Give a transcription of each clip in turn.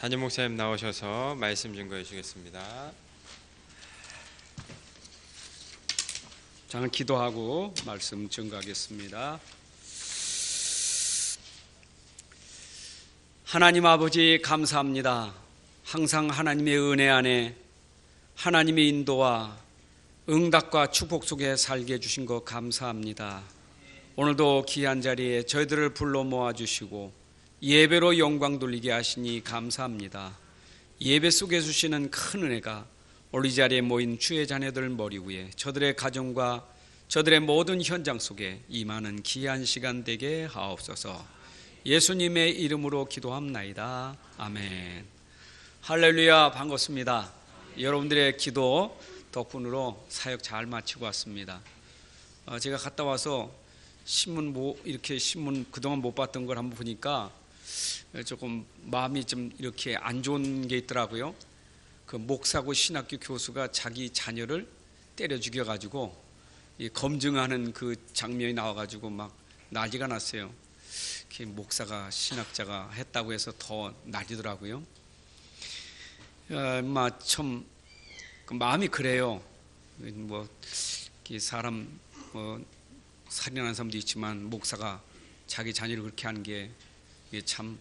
담임 목사님 나오셔서 말씀 증거해 주겠습니다. 저는 기도하고 말씀 증거하겠습니다. 하나님 아버지 감사합니다. 항상 하나님의 은혜 안에 하나님의 인도와 응답과 축복 속에 살게 해주신 것 감사합니다. 오늘도 귀한 자리에 저희들을 불러 모아주시고 예배로 영광 돌리게 하시니 감사합니다. 예배 속에 주시는 큰 은혜가 오늘 이 자리에 모인 주의 자녀들 머리 위에 저들의 가정과 저들의 모든 현장 속에 임하는 귀한 시간 되게 하옵소서. 예수님의 이름으로 기도합나이다. 아멘. 할렐루야. 반갑습니다. 여러분들의 기도 덕분으로 사역 잘 마치고 왔습니다. 제가 갔다 와서 신문 그동안 못 봤던 걸 한번 보니까 조금 마음이 좀 이렇게 안 좋은 게 있더라고요. 그 목사고 신학교 교수가 자기 자녀를 때려 죽여가지고 검증하는 그 장면이 나와가지고 막 난리가 났어요. 목사가 신학자가 했다고 해서 더 난리더라고요. 참 마음이 그래요. 뭐 사람 살인하는 사람도 있지만 목사가 자기 자녀를 그렇게 하는 게 참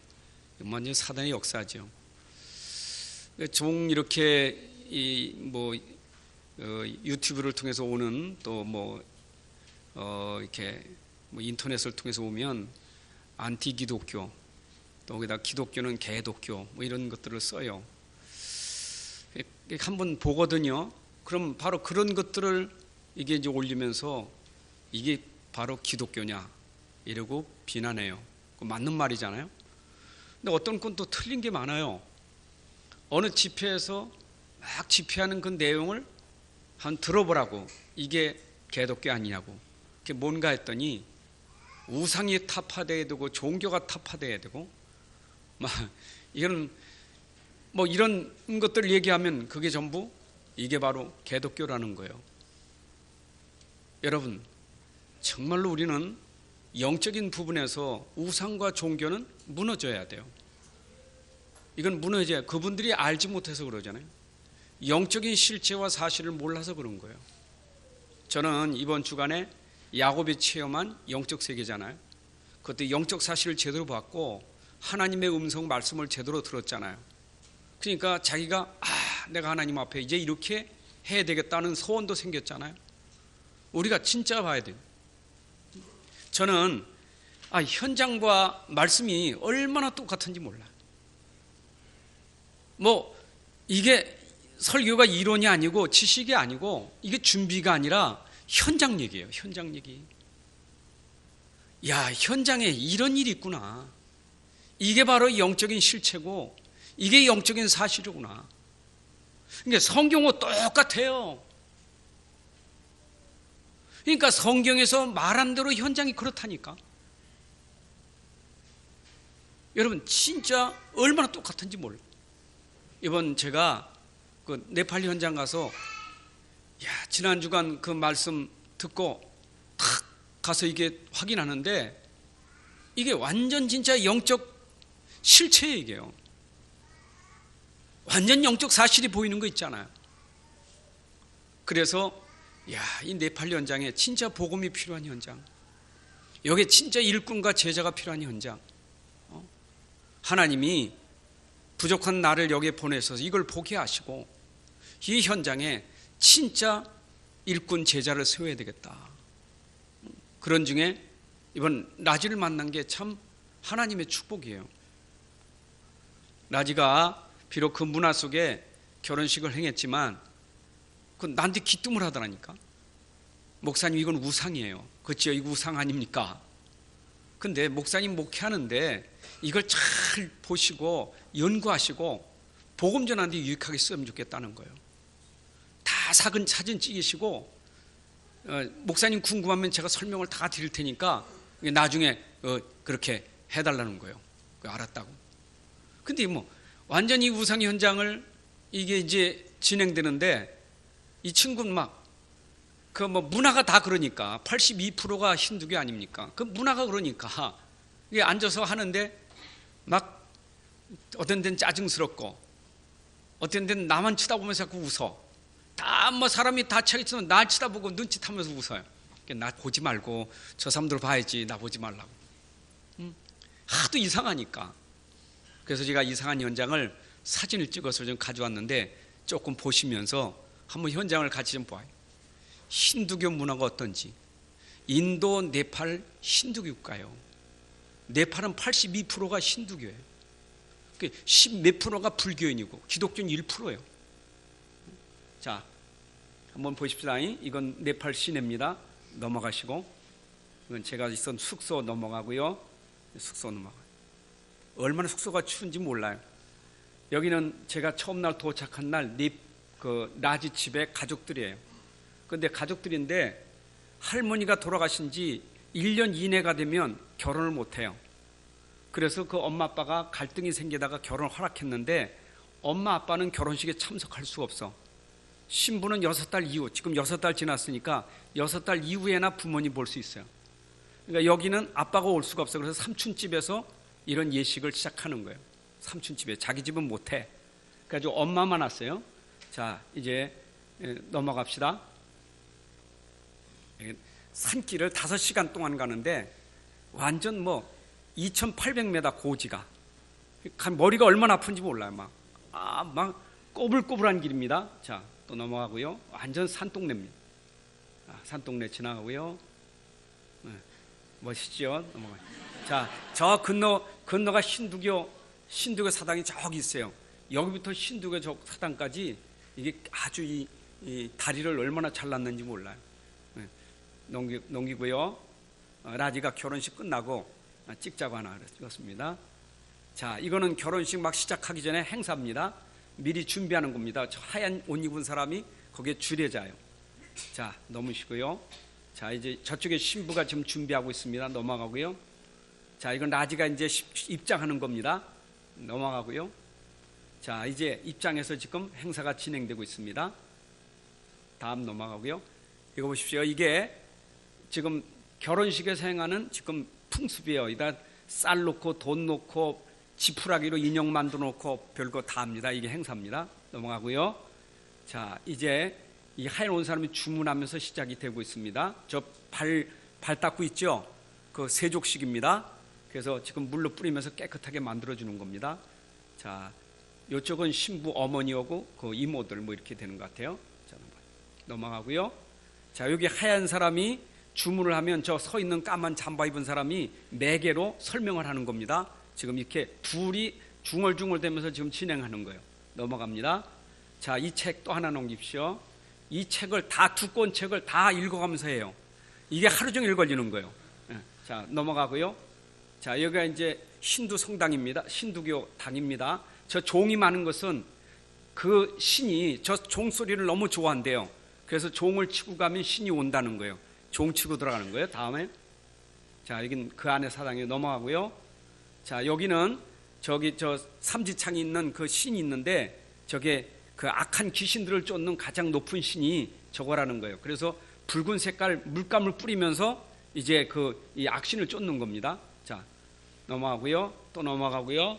완전 사단의 역사죠. 종 이렇게 유튜브를 통해서 오는 또 이렇게 인터넷을 통해서 오면 안티 기독교 또 거기다 기독교는 개독교 이런 것들을 써요. 한번 보거든요. 그럼 바로 그런 것들을 이게 이제 올리면서 이게 바로 기독교냐 이러고 비난해요. 맞는 말이잖아요. 근데 어떤 건 또 틀린 게 많아요. 어느 집회에서 막 집회하는 그 내용을 한번 들어보라고. 이게 개독교 아니냐고. 그게 뭔가 했더니 우상이 타파돼야 되고 종교가 타파돼야 되고 이런 것들을 얘기하면 그게 전부 이게 바로 개독교라는 거예요. 여러분, 정말로 우리는 영적인 부분에서 우상과 종교는 무너져야 돼요. 이건 무너져야, 그분들이 알지 못해서 그러잖아요. 영적인 실체와 사실을 몰라서 그런 거예요. 저는 이번 주간에 야곱이 체험한 영적 세계잖아요. 그것도 영적 사실을 제대로 봤고 하나님의 음성 말씀을 제대로 들었잖아요. 그러니까 자기가 내가 하나님 앞에 이제 이렇게 해야 되겠다는 소원도 생겼잖아요. 우리가 진짜 봐야 돼요. 저는 현장과 말씀이 얼마나 똑같은지 몰라. 뭐 이게 설교가 이론이 아니고 지식이 아니고 이게 준비가 아니라 현장 얘기예요. 현장 얘기. 야, 현장에 이런 일이 있구나. 이게 바로 영적인 실체고 이게 영적인 사실이구나. 그러니까 성경과 똑같아요. 그러니까 성경에서 말한 대로 현장이 그렇다니까. 여러분 진짜 얼마나 똑같은지 몰라. 이번 제가 그 네팔 현장 가서 지난 주간 그 말씀 듣고 탁 가서 이게 확인하는데 이게 완전 진짜 영적 실체 얘기예요. 완전 영적 사실이 보이는 거 있잖아요. 그래서 이 네팔 현장에 진짜 복음이 필요한 현장, 여기에 진짜 일꾼과 제자가 필요한 현장, 하나님이 부족한 나를 여기에 보내서 이걸 보게 하시고 이 현장에 진짜 일꾼 제자를 세워야 되겠다. 그런 중에 이번 라지를 만난 게 참 하나님의 축복이에요. 라지가 비록 그 문화 속에 결혼식을 행했지만 그 나한테 기뜸을 하더라니까. 목사님 이건 우상이에요. 그렇죠? 이거 우상 아닙니까? 근데 목사님 목회하는데 이걸 잘 보시고 연구하시고 복음 전하는데 유익하게 쓰면 좋겠다는 거예요. 다 사진 찍으시고 목사님 궁금하면 제가 설명을 다 드릴 테니까 나중에 그렇게 해달라는 거예요. 알았다고. 근데 뭐 완전히 우상 현장을 이게 이제 진행되는데 이 친구는 막 그 뭐 문화가 다 그러니까 82%가 힌두교 아닙니까? 그 문화가 그러니까 이게 앉아서 하는데 막 어떤 데는 짜증스럽고 어떤 데는 나만 쳐다보면서 자꾸 웃어. 다 뭐 사람이 다 차 있으면 날 쳐다보고 눈짓하면서 웃어요. 나 보지 말고 저 사람들 봐야지, 나 보지 말라고. 하도 이상하니까. 그래서 제가 이상한 현장을 사진을 찍어서 좀 가져왔는데 조금 보시면서 한번 현장을 같이 좀 봐요. 힌두교 문화가 어떤지. 인도, 네팔 힌두교 국가예요. 네팔은 82%가 힌두교예요. 10몇 프로가 불교인이고 기독교는 1%예요. 자, 한번 보십시다. 이건 네팔 시내입니다. 넘어가시고, 이건 제가 있던 숙소 넘어가고요. 숙소 넘어가요. 얼마나 숙소가 추운지 몰라요. 여기는 제가 처음 날 도착한 날 그 라지 집의 가족들이에요. 그런데 가족들인데 할머니가 돌아가신 지 1년 이내가 되면 결혼을 못해요. 그래서 그 엄마 아빠가 갈등이 생기다가 결혼을 허락했는데 엄마 아빠는 결혼식에 참석할 수가 없어. 신부는 6달 이후, 지금 6달 지났으니까 6달 이후에나 부모님 볼 수 있어요. 그러니까 여기는 아빠가 올 수가 없어. 그래서 삼촌집에서 이런 예식을 시작하는 거예요. 삼촌집에. 자기 집은 못해. 그래가지고 엄마만 왔어요. 자, 이제 넘어갑시다. 산길을 5시간 동안 가는데 완전 뭐 2,800m 고지가. 머리가 얼마나 아픈지 몰라요. 막 꼬불꼬불한 길입니다. 자, 또 넘어가고요. 완전 산동네입니다. 산동네 지나가고요. 멋있죠? 넘어가요. 자, 저 건너가 신두교 사당이 저기 있어요. 여기부터 신두교 저 사당까지 이게 아주 이 다리를 얼마나 잘랐는지 몰라요. 넘기고요. 라지가 결혼식 끝나고 찍자고 하나 찍었습니다. 자, 이거는 결혼식 막 시작하기 전에 행사입니다. 미리 준비하는 겁니다. 저 하얀 옷 입은 사람이 거기에 주례자예요. 자, 넘으시고요. 자, 이제 저쪽에 신부가 지금 준비하고 있습니다. 넘어가고요. 자, 이건 라지가 이제 입장하는 겁니다. 넘어가고요. 자, 이제 입장해서 지금 행사가 진행되고 있습니다. 다음 넘어가고요. 이거 보십시오. 이게 지금 결혼식에서 행하는 지금 풍습이에요. 이다 쌀 놓고 돈 놓고 지푸라기로 인형 만들어 놓고 별거 다 합니다. 이게 행사입니다. 넘어가고요. 자, 이제 이 하얀 옷 사람이 주문하면서 시작이 되고 있습니다. 저 발 닦고 있죠? 그 세족식입니다. 그래서 지금 물로 뿌리면서 깨끗하게 만들어주는 겁니다. 자, 이쪽은 신부 어머니하고 그 이모들 뭐 이렇게 되는 것 같아요. 자, 넘어가고요. 자, 여기 하얀 사람이 주문을 하면 저 서 있는 까만 잠바 입은 사람이 매개로 설명을 하는 겁니다. 지금 이렇게 둘이 중얼중얼대면서 지금 진행하는 거예요. 넘어갑니다. 자, 이 책 또 하나 넘깁시오. 이 책을 다 두꺼운 책을 다 읽어가면서 해요. 이게 하루 종일 걸리는 거예요. 자, 넘어가고요. 자, 여기가 이제 힌두 성당입니다. 힌두교 당입니다. 저 종이 많은 것은 그 신이 저 종소리를 너무 좋아한대요. 그래서 종을 치고 가면 신이 온다는 거예요. 종 치고 들어가는 거예요. 다음에 자, 여긴 그 안에 사당이 넘어가고요. 자, 여기는 저기 저 삼지창이 있는 그 신이 있는데 저게 그 악한 귀신들을 쫓는 가장 높은 신이 저거라는 거예요. 그래서 붉은 색깔 물감을 뿌리면서 이제 그 이 악신을 쫓는 겁니다. 자, 넘어가고요. 또 넘어가고요.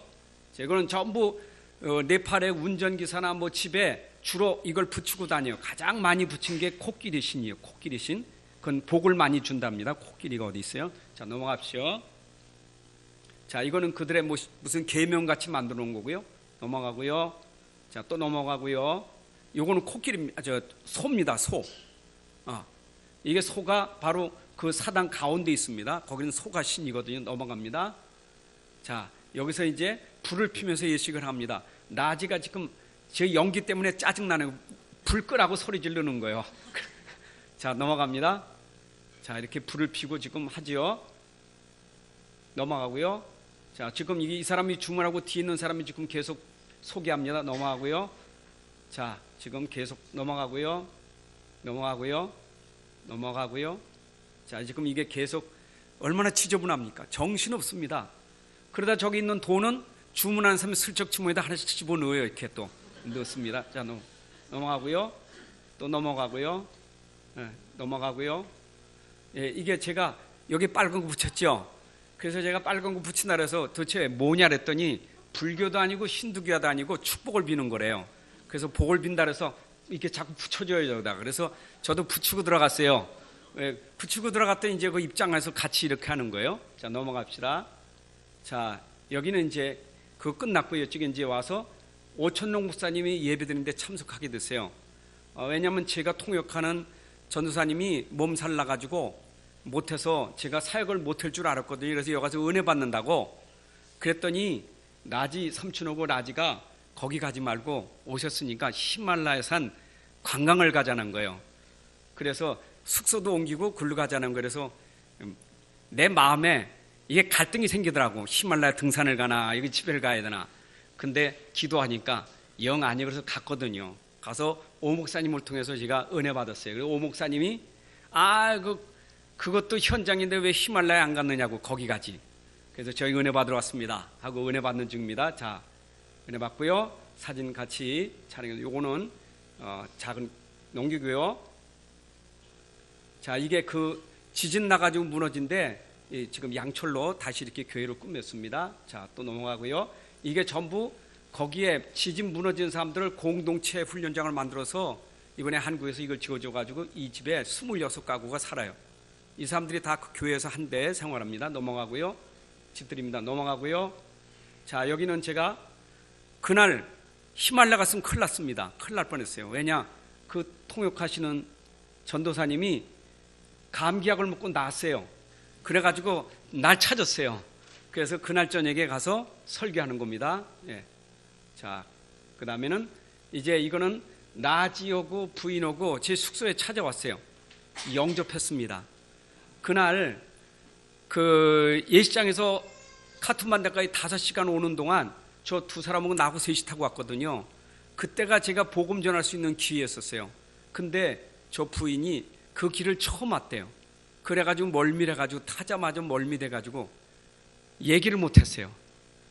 자, 이거는 전부 네팔의 운전기사나 뭐 집에 주로 이걸 붙이고 다녀요. 가장 많이 붙인 게 코끼리 신이에요. 코끼리 신. 그건 복을 많이 준답니다. 코끼리가 어디 있어요? 자, 넘어갑시오. 자, 이거는 그들의 무슨 계명같이 만들어 놓은 거고요. 넘어가고요. 자, 또 넘어가고요. 요거는 코끼리입니다. 소입니다. 소. 이게 소가 바로 그 사당 가운데 있습니다. 거기는 소가 신이거든요. 넘어갑니다. 자, 여기서 이제 불을 피면서 예식을 합니다. 나지가 지금 제 연기 때문에 짜증나는 불 끄라고 소리 지르는 거예요. 자, 넘어갑니다. 자, 이렇게 불을 피고 지금 하지요. 넘어가고요. 자, 지금 이 사람이 주문하고 뒤에 있는 사람이 지금 계속 소개합니다. 넘어가고요. 자, 지금 계속 넘어가고요. 넘어가고요. 넘어가고요. 자, 지금 이게 계속 얼마나 지저분합니까? 정신없습니다. 그러다 저기 있는 돈은 주문하는 사람이 슬쩍 주머니에다 하나씩 집어넣어요. 이렇게 또 넣습니다. 자, 넘어가고요. 또 넘어가고요. 넘어가고요. 예, 이게 제가 여기 빨간 거 붙였죠. 그래서 제가 빨간 거 붙인다 그래서 도대체 뭐냐 그랬더니 불교도 아니고 힌두교도 아니고 축복을 비는 거래요. 그래서 복을 빈다 그래서 이렇게 자꾸 붙여줘요. 저기다. 그래서 저도 붙이고 들어갔어요. 붙이고 들어갔더니 이제 그 입장에서 같이 이렇게 하는 거예요. 자, 넘어갑시다. 자, 여기는 이제 그거 끝났고요. 이쪽에 이제 와서 오천록 목사님이 예배드리는데 참석하게 됐어요. 왜냐하면 제가 통역하는 전도사님이 몸살 나가지고 못해서 제가 사역을 못할 줄 알았거든요. 그래서 여기 가서 은혜 받는다고 그랬더니 라지 삼촌하고 라지가 거기 가지 말고 오셨으니까 히말라야산 관광을 가자는 거예요. 그래서 숙소도 옮기고 글로 가자는 거예요. 그래서 내 마음에 이게 갈등이 생기더라고. 히말라야 등산을 가나 여기 집에를 가야 되나. 근데 기도하니까 영 아니 그래서 갔거든요. 가서 오 목사님을 통해서 제가 은혜 받았어요. 그리고 오 목사님이 그것도 현장인데 왜 히말라야 안 갔느냐고. 거기 가지. 그래서 저희 은혜 받으러 왔습니다 하고 은혜 받는 중입니다. 자, 은혜 받고요. 사진 같이 촬영해서 요거는 작은 농기고요. 자, 이게 그 지진 나가지고 무너진데 지금 양철로 다시 이렇게 교회로 꾸몄습니다. 자, 또 넘어가고요. 이게 전부 거기에 지진 무너진 사람들을 공동체 훈련장을 만들어서 이번에 한국에서 이걸 지어줘가지고 이 집에 26가구가 살아요. 이 사람들이 다 그 교회에서 한데 생활합니다. 넘어가고요. 집들입니다. 넘어가고요. 자, 여기는 제가 그날 히말라야 갔으면 큰일 났습니다. 큰일 날 뻔했어요. 왜냐, 그 통역하시는 전도사님이 감기약을 먹고 나왔어요. 그래가지고 날 찾았어요. 그래서 그날 저녁에 가서 설교하는 겁니다. 예. 자, 그 다음에는 이제 이거는 나지오고 부인오고 제 숙소에 찾아왔어요. 영접했습니다. 그날 그 예식장에서 카툰반대까지 5시간 오는 동안 저 두 사람하고 나하고 셋이 타고 왔거든요. 그때가 제가 복음 전할 수 있는 기회였었어요. 근데 저 부인이 그 길을 처음 왔대요. 그래가지고 멀미래가지고 타자마자 멀미돼가지고 얘기를 못했어요.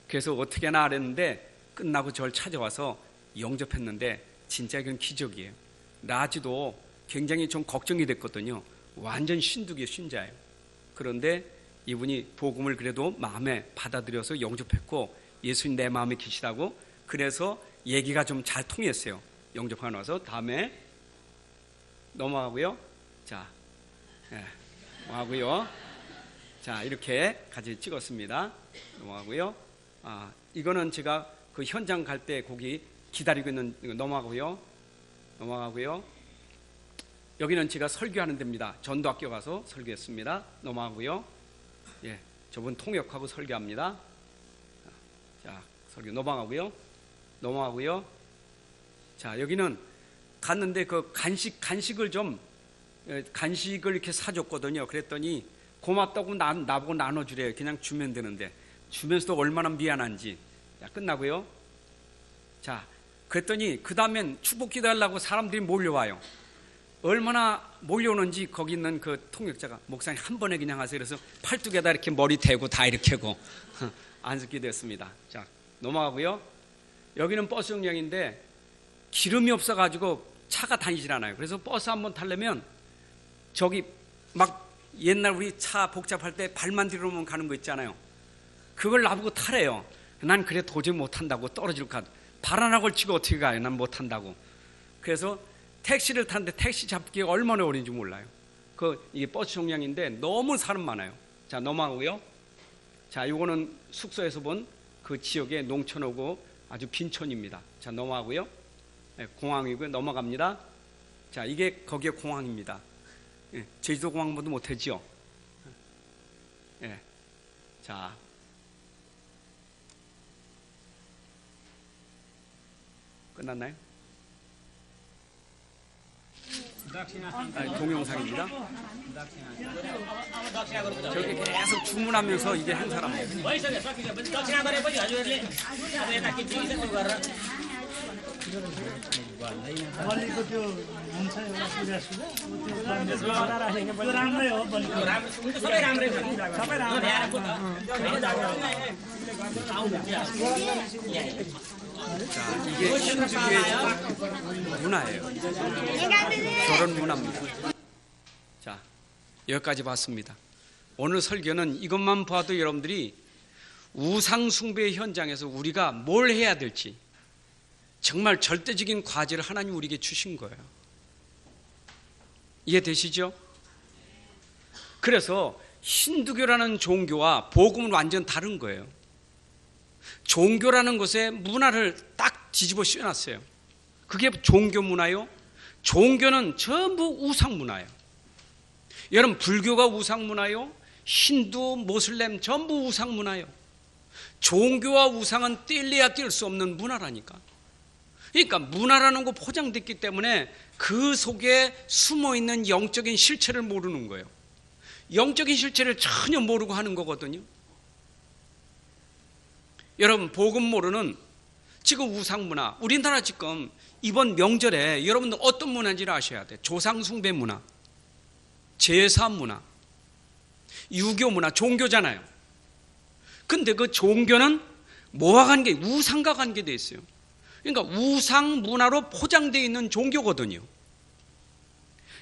그래서 어떻게 하나 그랬는데 끝나고 저를 찾아와서 영접했는데 진짜 이건 기적이에요. 라지도 굉장히 좀 걱정이 됐거든요. 완전 신두교 신자예요. 그런데 이분이 복음을 그래도 마음에 받아들여서 영접했고 예수님 내 마음에 계시다고 그래서 얘기가 좀 잘 통했어요. 영접하고 나서 다음에 넘어가고요. 자, 넘어가고요. 자, 이렇게 같이 찍었습니다. 넘어가고요. 이거는 제가 그 현장 갈 때 거기 기다리고 있는 이거 넘어가고요. 넘어가고요. 여기는 제가 설교하는 데입니다. 전도학교 가서 설교했습니다. 넘어가고요. 예, 저분 통역하고 설교합니다. 자, 설교 넘어가고요. 자, 여기는 갔는데 그 간식을 이렇게 사줬거든요. 그랬더니 고맙다고 나보고 나눠주래요. 그냥 주면 되는데 주면서도 얼마나 미안한지. 자, 끝나고요. 자, 그랬더니 그 다음엔 축복 기도하려고 사람들이 몰려와요. 얼마나 몰려오는지 거기 있는 그 통역자가 목사님 한 번에 그냥 하세요. 그래서 팔뚝에다 이렇게 머리 대고 다 이렇게 하고 안수기도 했습니다. 자, 넘어가고요. 여기는 버스 정류장인데 기름이 없어가지고 차가 다니질 않아요. 그래서 버스 한번 타려면 저기 막 옛날 우리 차 복잡할 때 발만 뒤로만 가는 거 있잖아요. 그걸 나보고 타래요. 난 그래 도저히 못 탄다고 떨어질 것 같아. 발 하나 걸치고 어떻게 가요? 난 못 탄다고. 그래서 택시를 탔는데 택시 잡기가 얼마나 어려운지 몰라요. 이게 버스 정류장인데 너무 사람 많아요. 자, 넘어가고요. 자, 요거는 숙소에서 본 그 지역의 농촌하고 아주 빈촌입니다. 자, 넘어가고요. 네, 공항이고요. 넘어갑니다. 자, 이게 거기에 공항입니다. 예, 제주도 공항보다 못하지요. 예. 자, 끝났나요? 동영상입니다. 저렇게 계속 주문하면서 이게 한 사람이에요. बलिको त्यो हुन्छ एउटा पूजा सुजा त्यो राम्रै हो बलिको सबै राम्रै 자, 이게 신주의 문화예요. 저런 문화입니다. 자, 여기까지 봤습니다. 오늘 설교는 이것만 봐도 여러분들이 우상숭배 현장에서 우리가 뭘 해야 될지 정말 절대적인 과제를 하나님 우리에게 주신 거예요. 이해되시죠? 그래서 힌두교라는 종교와 복음은 완전 다른 거예요. 종교라는 것에 문화를 딱 뒤집어 씌워놨어요. 그게 종교 문화요. 종교는 전부 우상 문화예요. 여러분, 불교가 우상 문화요. 힌두, 모슬렘 전부 우상 문화예요. 종교와 우상은 뗄래야 뗄 수 없는 문화라니까. 그러니까 문화라는 거 포장됐기 때문에 그 속에 숨어있는 영적인 실체를 모르는 거예요. 영적인 실체를 전혀 모르고 하는 거거든요. 여러분, 복음 모르는 지금 우상문화, 우리나라 지금 이번 명절에 여러분들 어떤 문화인지를 아셔야 돼요. 조상숭배 문화, 제사 문화, 유교 문화, 종교잖아요. 근데 그 종교는 뭐와 관계, 우상과 관계되어 있어요. 그러니까 우상 문화로 포장되어 있는 종교거든요.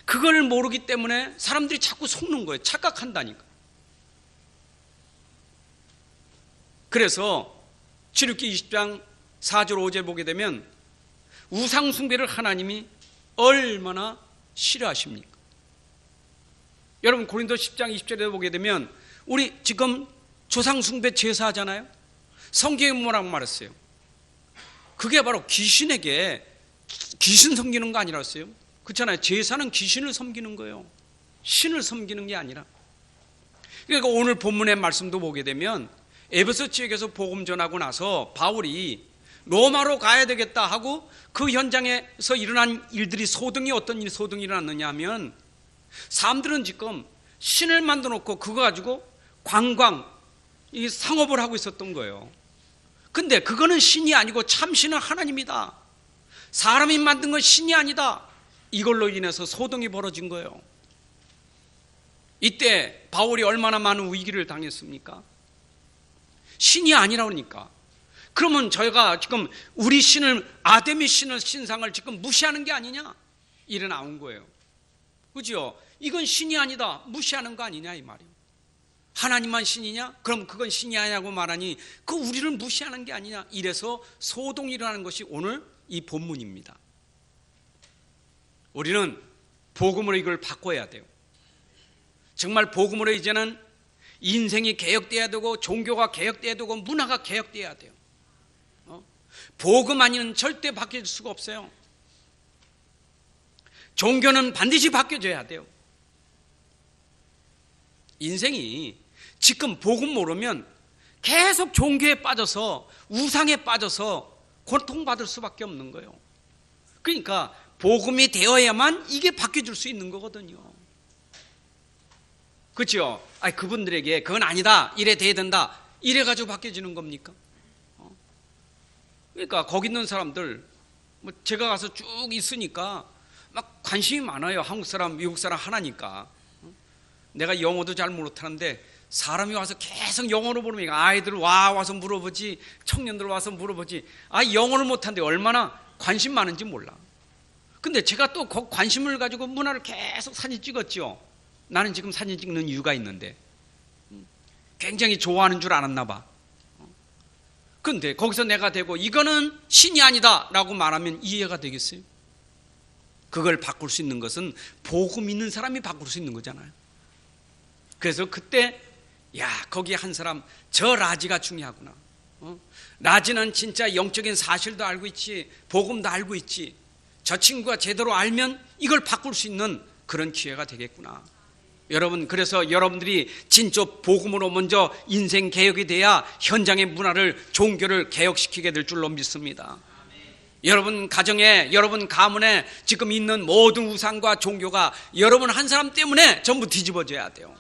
그걸 모르기 때문에 사람들이 자꾸 속는 거예요. 착각한다니까. 그래서 출애굽기 20장 4절 5절 보게 되면 우상 숭배를 하나님이 얼마나 싫어하십니까? 여러분, 고린도 10장 20절에 보게 되면 우리 지금 조상 숭배 제사하잖아요. 성경에 뭐라고 말했어요? 그게 바로 귀신에게 귀신 섬기는 거 아니라서요. 그렇잖아요. 제사는 귀신을 섬기는 거예요. 신을 섬기는 게 아니라. 그러니까 오늘 본문의 말씀도 보게 되면 에베소 지역에서 복음 전하고 나서 바울이 로마로 가야 되겠다 하고 그 현장에서 일어난 일들이 어떤 일이 소등이 일어났느냐 하면 사람들은 지금 신을 만들어 놓고 그거 가지고 이 상업을 하고 있었던 거예요. 근데 그거는 신이 아니고 참 신은 하나님이다. 사람이 만든 건 신이 아니다. 이걸로 인해서 소동이 벌어진 거예요. 이때 바울이 얼마나 많은 위기를 당했습니까? 신이 아니라니까. 그러면 저희가 지금 우리 신을, 아데미 신을, 신상을 지금 무시하는 게 아니냐? 이래 나온 거예요. 그죠? 이건 신이 아니다. 무시하는 거 아니냐 이 말이에요. 하나님만 신이냐? 그럼 그건 신이 아니냐고 말하니 그 우리를 무시하는 게 아니냐? 이래서 소동이 일어나는 것이 오늘 이 본문입니다. 우리는 복음으로 이걸 바꿔야 돼요. 정말 복음으로 이제는 인생이 개혁돼야 되고 종교가 개혁돼야 되고 문화가 개혁돼야 돼요. 복음 아니면 절대 바뀔 수가 없어요. 종교는 반드시 바뀌어져야 돼요. 인생이 지금 복음 모르면 계속 종교에 빠져서 우상에 빠져서 고통받을 수밖에 없는 거예요. 그러니까 복음이 되어야만 이게 바뀌어질 수 있는 거거든요. 그렇죠? 아니, 그분들에게 그건 아니다, 이래 돼야 된다, 이래 가지고 바뀌어지는 겁니까? 그러니까 거기 있는 사람들, 뭐 제가 가서 쭉 있으니까 막 관심이 많아요. 한국 사람, 미국 사람 하나니까. 내가 영어도 잘 못하는데 사람이 와서 계속 영어로 물으니까 아이들 와서 물어보지, 청년들 와서 물어보지. 영어를 못하는데 얼마나 관심 많은지 몰라. 근데 제가 또 관심을 가지고 문화를 계속 사진 찍었죠. 나는 지금 사진 찍는 이유가 있는데 굉장히 좋아하는 줄 알았나 봐. 근데 거기서 내가 되고 이거는 신이 아니다 라고 말하면 이해가 되겠어요? 그걸 바꿀 수 있는 것은 복음 있는 사람이 바꿀 수 있는 거잖아요. 그래서 그때 거기 한 사람, 저 라지가 중요하구나. 라지는 진짜 영적인 사실도 알고 있지, 복음도 알고 있지. 저 친구가 제대로 알면 이걸 바꿀 수 있는 그런 기회가 되겠구나. 여러분, 그래서 여러분들이 진짜 복음으로 먼저 인생 개혁이 돼야 현장의 문화를, 종교를 개혁시키게 될 줄로 믿습니다. 여러분 가정에, 여러분 가문에 지금 있는 모든 우상과 종교가 여러분 한 사람 때문에 전부 뒤집어져야 돼요.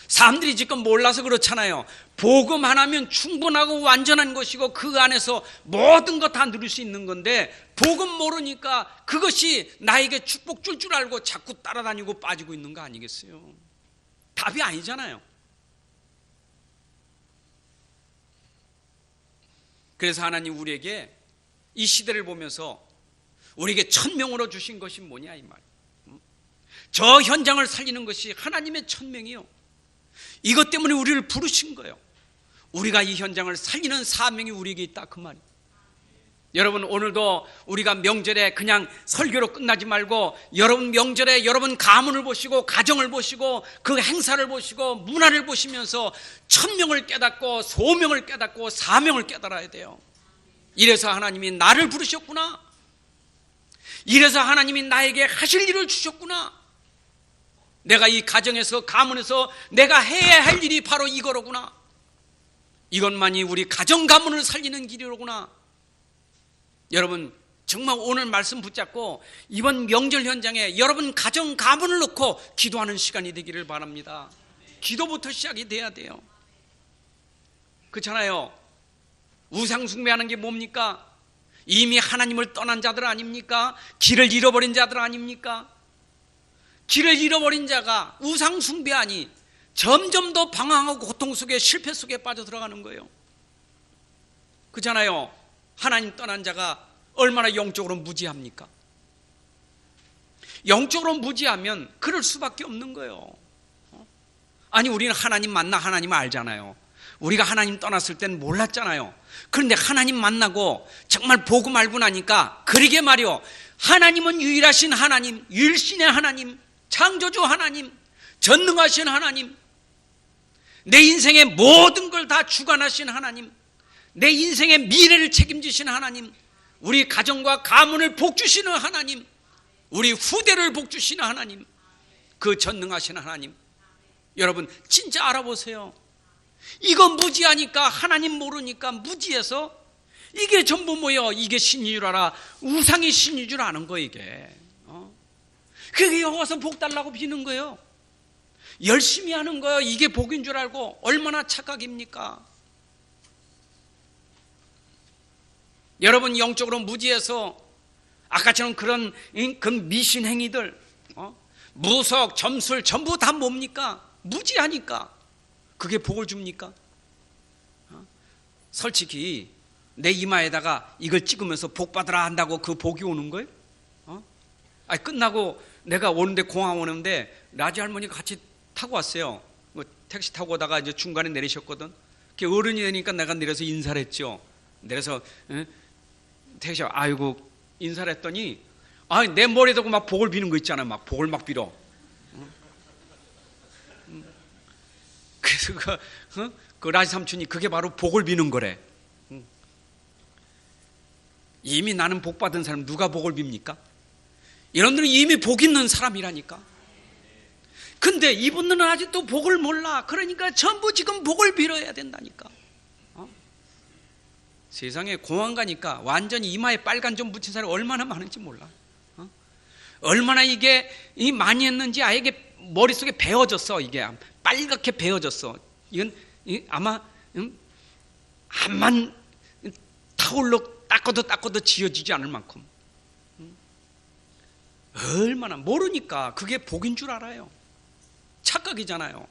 사람들이 지금 몰라서 그렇잖아요. 복음 하나면 충분하고 완전한 것이고 그 안에서 모든 것 다 누릴 수 있는 건데 복음 모르니까 그것이 나에게 축복 줄 줄 알고 자꾸 따라다니고 빠지고 있는 거 아니겠어요? 답이 아니잖아요. 그래서 하나님 우리에게 이 시대를 보면서 우리에게 천명으로 주신 것이 뭐냐 이 말. 저 현장을 살리는 것이 하나님의 천명이요. 이것 때문에 우리를 부르신 거예요. 우리가 이 현장을 살리는 사명이 우리에게 있다 그 말이에요. 여러분 오늘도 우리가 명절에 그냥 설교로 끝나지 말고 여러분 명절에 여러분 가문을 보시고 가정을 보시고 그 행사를 보시고 문화를 보시면서 천명을 깨닫고 소명을 깨닫고 사명을 깨달아야 돼요. 이래서 하나님이 나를 부르셨구나. 이래서 하나님이 나에게 하실 일을 주셨구나. 내가 이 가정에서 가문에서 내가 해야 할 일이 바로 이거로구나. 이것만이 우리 가정 가문을 살리는 길이로구나. 여러분 정말 오늘 말씀 붙잡고 이번 명절 현장에 여러분 가정 가문을 놓고 기도하는 시간이 되기를 바랍니다. 기도부터 시작이 돼야 돼요. 그렇잖아요. 우상 숭배하는 게 뭡니까? 이미 하나님을 떠난 자들 아닙니까? 길을 잃어버린 자들 아닙니까? 길을 잃어버린 자가 우상 숭배하니 점점 더 방황하고 고통 속에 실패 속에 빠져 들어가는 거예요. 그렇잖아요. 하나님 떠난 자가 얼마나 영적으로 무지합니까? 영적으로 무지하면 그럴 수밖에 없는 거예요. 아니 우리는 하나님 만나 하나님 알잖아요. 우리가 하나님 떠났을 때는 몰랐잖아요. 그런데 하나님 만나고 정말 복음 알고 나니까 그러게 말이요. 하나님은 유일하신 하나님, 유일신의 하나님, 창조주 하나님, 전능하신 하나님, 내 인생의 모든 걸 다 주관하신 하나님, 내 인생의 미래를 책임지신 하나님, 우리 가정과 가문을 복주시는 하나님, 우리 후대를 복주시는 하나님, 그 전능하신 하나님. 여러분 진짜 알아보세요. 이거 무지하니까 하나님 모르니까 무지해서 이게 전부 뭐예요? 이게 신인 줄 알아. 우상이 신인 줄 아는 거 이게. 그게 여기 복 달라고 비는 거예요. 열심히 하는 거예요. 이게 복인 줄 알고. 얼마나 착각입니까? 여러분 영적으로 무지해서 아까처럼 그런 미신 행위들, 무석, 점술 전부 다 뭡니까? 무지하니까. 그게 복을 줍니까? 솔직히 내 이마에다가 이걸 찍으면서 복 받으라 한다고 그 복이 오는 거예요? 아니 끝나고 내가 오는데 공항 오는데 라지 할머니가 같이 타고 왔어요. 택시 타고 오다가 이제 중간에 내리셨거든. 어른이 되니까 내가 내려서 인사를 했죠. 내려서 택시 아이고 인사를 했더니 내 머리에 대고 막 복을 비는 거 있잖아요. 막 복을 막 빌어. 그래서 그 라지 삼촌이 그게 바로 복을 비는 거래. 이미 나는 복 받은 사람 누가 복을 빕니까? 여러분들은 이미 복 있는 사람이라니까. 근데 이분들은 아직도 복을 몰라. 그러니까 전부 지금 복을 빌어야 된다니까. 세상에 공항 가니까 완전히 이마에 빨간 점 붙인 사람이 얼마나 많은지 몰라. 얼마나 이게 많이 했는지 아예 이게 머릿속에 배어졌어. 이게 빨갛게 배어졌어. 이건 아마 암만 타올로 닦아도 지워지지 않을 만큼 얼마나 모르니까 그게 복인 줄 알아요. 착각이잖아요.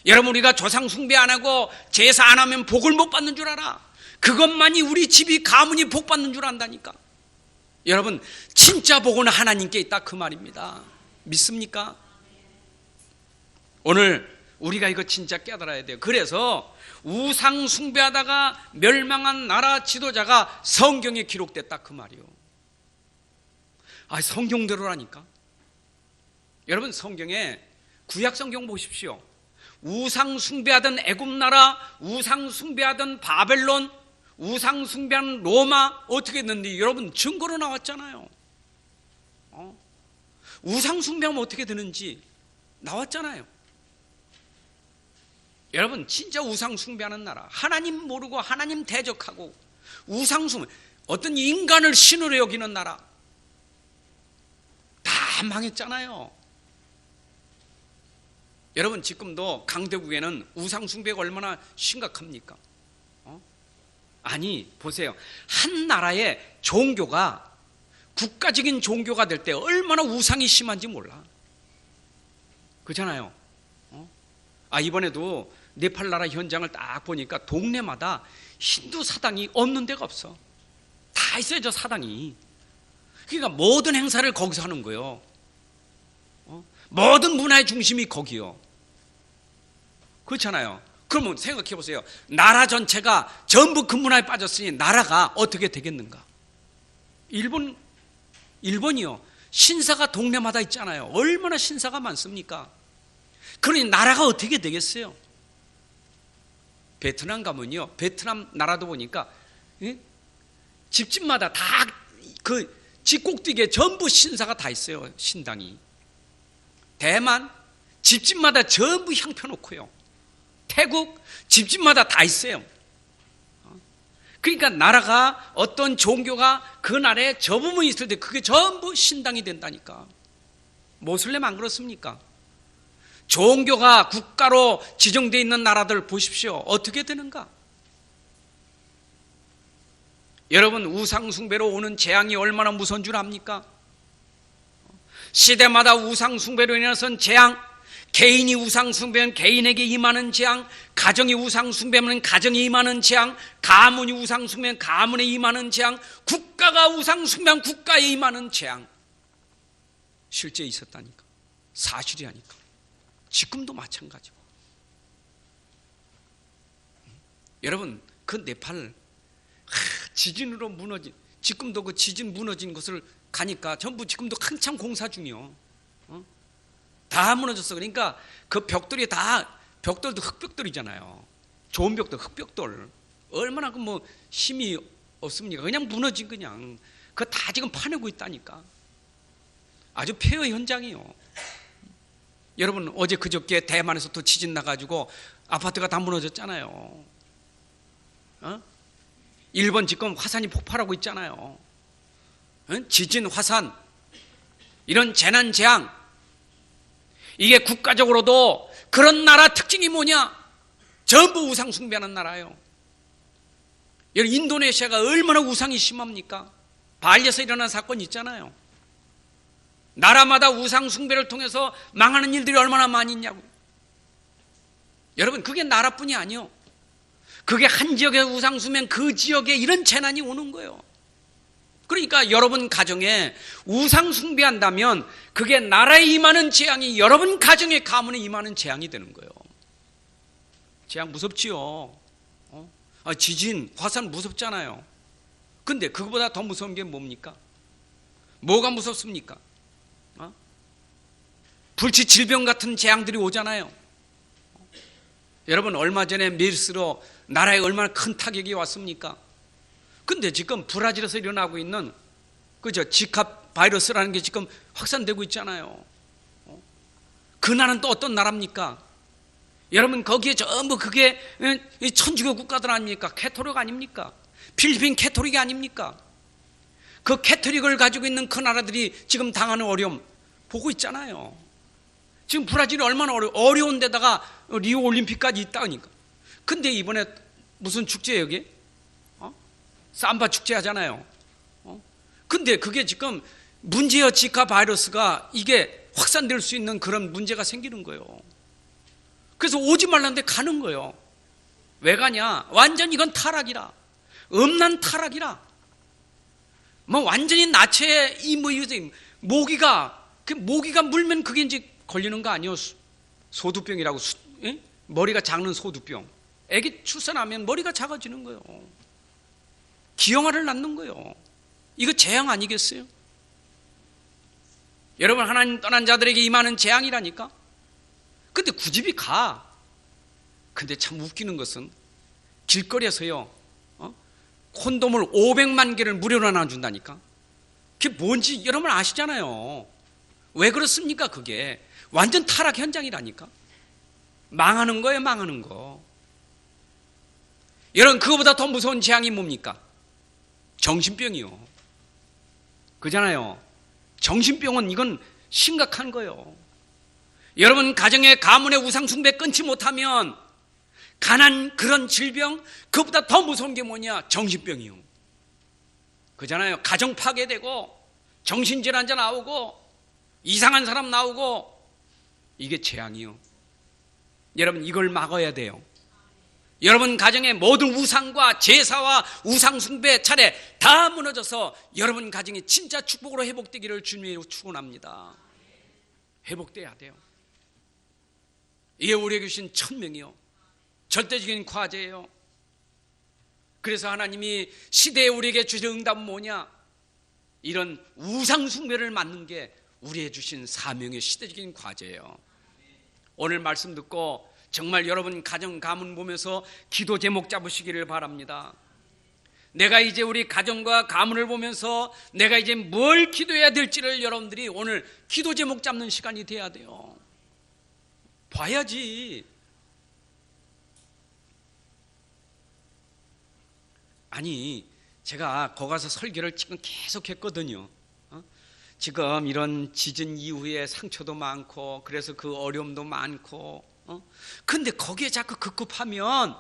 여러분, 우리가 조상 숭배 안 하고 제사 안 하면 복을 못 받는 줄 알아. 그것만이 우리 집이 가문이 복 받는 줄 안다니까. 여러분, 진짜 복은 하나님께 있다 그 말입니다. 믿습니까? 오늘 우리가 이거 진짜 깨달아야 돼요. 그래서 우상 숭배하다가 멸망한 나라 지도자가 성경에 기록됐다 그 말이요. 성경대로라니까. 여러분, 성경에 구약 성경 보십시오. 우상 숭배하던 애굽 나라, 우상 숭배하던 바벨론, 우상 숭배하는 로마 어떻게 했는데 여러분 증거로 나왔잖아요. 우상 숭배하면 어떻게 되는지 나왔잖아요. 여러분, 진짜 우상 숭배하는 나라, 하나님 모르고 하나님 대적하고 우상 숭배, 어떤 인간을 신으로 여기는 나라 다 망했잖아요. 여러분, 지금도 강대국에는 우상 숭배가 얼마나 심각합니까? 아니, 보세요. 한 나라의 종교가 국가적인 종교가 될 때 얼마나 우상이 심한지 몰라. 그렇잖아요. 이번에도 네팔 나라 현장을 딱 보니까 동네마다 힌두 사당이 없는 데가 없어. 다 있어요, 저 사당이. 그러니까 모든 행사를 거기서 하는 거예요. 모든 문화의 중심이 거기요. 그렇잖아요. 그러면 생각해 보세요. 나라 전체가 전부 그 문화에 빠졌으니 나라가 어떻게 되겠는가? 일본이요. 신사가 동네마다 있잖아요. 얼마나 신사가 많습니까? 그러니 나라가 어떻게 되겠어요? 베트남 가면요. 베트남 나라도 보니까 집집마다 다 그 집 꼭대기에 전부 신사가 다 있어요. 신당이. 대만 집집마다 전부 향 펴놓고요. 태국 집집마다 다 있어요. 그러니까 나라가 어떤 종교가 그 나라에 저 부분이 있을 때 그게 전부 신당이 된다니까. 모슬렘 안 그렇습니까? 종교가 국가로 지정되어 있는 나라들 보십시오. 어떻게 되는가? 여러분, 우상숭배로 오는 재앙이 얼마나 무서운 줄 압니까? 시대마다 우상숭배로 인해서는 재앙, 개인이 우상숭배하면 개인에게 임하는 재앙, 가정이 우상숭배하면 가정에 임하는 재앙, 가문이 우상숭배하면 가문에 임하는 재앙, 국가가 우상숭배하면 국가에 임하는 재앙. 실제 있었다니까. 사실이라니까. 지금도 마찬가지고. 여러분, 그 네팔 지진으로 무너진, 지금도 그 지진 무너진 곳을 가니까 전부 지금도 한참 공사 중이요. 다 무너졌어. 그러니까 그 벽돌이 다, 벽돌도 흙벽돌이잖아요. 좋은 벽돌, 흙벽돌. 얼마나 그 뭐 힘이 없습니까? 그냥 무너진 그냥. 그거 다 지금 파내고 있다니까. 아주 폐허 현장이요. 여러분, 어제 그저께 대만에서 또 지진 나가지고 아파트가 다 무너졌잖아요. 일본 지금 화산이 폭발하고 있잖아요. 지진, 화산, 이런 재난, 재앙. 이게 국가적으로도 그런 나라 특징이 뭐냐? 전부 우상 숭배하는 나라예요. 여기 인도네시아가 얼마나 우상이 심합니까? 발리에서 일어난 사건 있잖아요. 나라마다 우상 숭배를 통해서 망하는 일들이 얼마나 많이 있냐고. 여러분, 그게 나라뿐이 아니요. 그게 한 지역에 우상 숭배면 그 지역에 이런 재난이 오는 거예요. 그러니까 여러분 가정에 우상 숭배한다면 그게 나라에 임하는 재앙이 여러분 가정의 가문에 임하는 재앙이 되는 거예요. 재앙 무섭지요. 지진, 화산 무섭잖아요. 근데 그거보다 더 무서운 게 뭡니까? 뭐가 무섭습니까? 불치 질병 같은 재앙들이 오잖아요. 여러분, 얼마 전에 메르스로 나라에 얼마나 큰 타격이 왔습니까? 근데 지금 브라질에서 일어나고 있는 그죠? 지카 바이러스라는 게 지금 확산되고 있잖아요. 그 나라는 또 어떤 나라입니까? 여러분 거기에 전부 그게 천주교 국가들 아닙니까? 캐토릭 아닙니까? 필리핀 캐토릭이 아닙니까? 그 캐토릭을 가지고 있는 그 나라들이 지금 당하는 어려움 보고 있잖아요. 지금 브라질이 얼마나 어려운 데다가 리오 올림픽까지 있다니까. 근데 이번에 무슨 축제 여기? 삼바 축제 하잖아요. 근데 그게 지금 문제의 지카 바이러스가 이게 확산될 수 있는 그런 문제가 생기는 거예요. 그래서 오지 말라는데 가는 거예요. 왜 가냐? 완전 이건 타락이라. 음란 타락이라. 뭐 완전히 나체의 모기가 물면 그게 이제 걸리는 거 아니에요? 소두병이라고 머리가 작는 소두병. 애기 출산하면 머리가 작아지는 거예요. 기형아를 낳는 거예요. 이거 재앙 아니겠어요? 여러분 하나님 떠난 자들에게 임하는 재앙이라니까. 근데 구집이 가. 근데 참 웃기는 것은 길거리에서요 콘돔을 500만 개를 무료로 나눠준다니까. 그게 뭔지 여러분 아시잖아요. 왜 그렇습니까? 그게 완전 타락 현장이라니까. 망하는 거예요, 망하는 거. 여러분 그거보다 더 무서운 재앙이 뭡니까? 정신병이요. 그잖아요. 정신병은 이건 심각한 거예요. 여러분 가정의 가문의 우상숭배 끊지 못하면 가난 그런 질병, 그것보다 더 무서운 게 뭐냐? 정신병이요. 그잖아요. 가정 파괴되고 정신질환자 나오고 이상한 사람 나오고 이게 재앙이요. 여러분 이걸 막아야 돼요. 여러분 가정의 모든 우상과 제사와 우상숭배 차례 다 무너져서 여러분 가정이 진짜 축복으로 회복되기를 주님으로 축원합니다. 회복돼야 돼요. 이게 우리에게 주신 천명이요, 절대적인 과제예요. 그래서 하나님이 시대에 우리에게 주신 응답은 뭐냐? 이런 우상숭배를 막는 게 우리에게 주신 사명의 시대적인 과제예요. 오늘 말씀 듣고 정말 여러분 가정 가문 보면서 기도 제목 잡으시기를 바랍니다. 내가 이제 우리 가정과 가문을 보면서 내가 이제 뭘 기도해야 될지를 여러분들이 오늘 기도 제목 잡는 시간이 돼야 돼요. 봐야지. 아니 제가 거기 가서 설교를 지금 계속 했거든요. 지금 이런 지진 이후에 상처도 많고 그래서 그 어려움도 많고 근데 거기에 자꾸 급급하면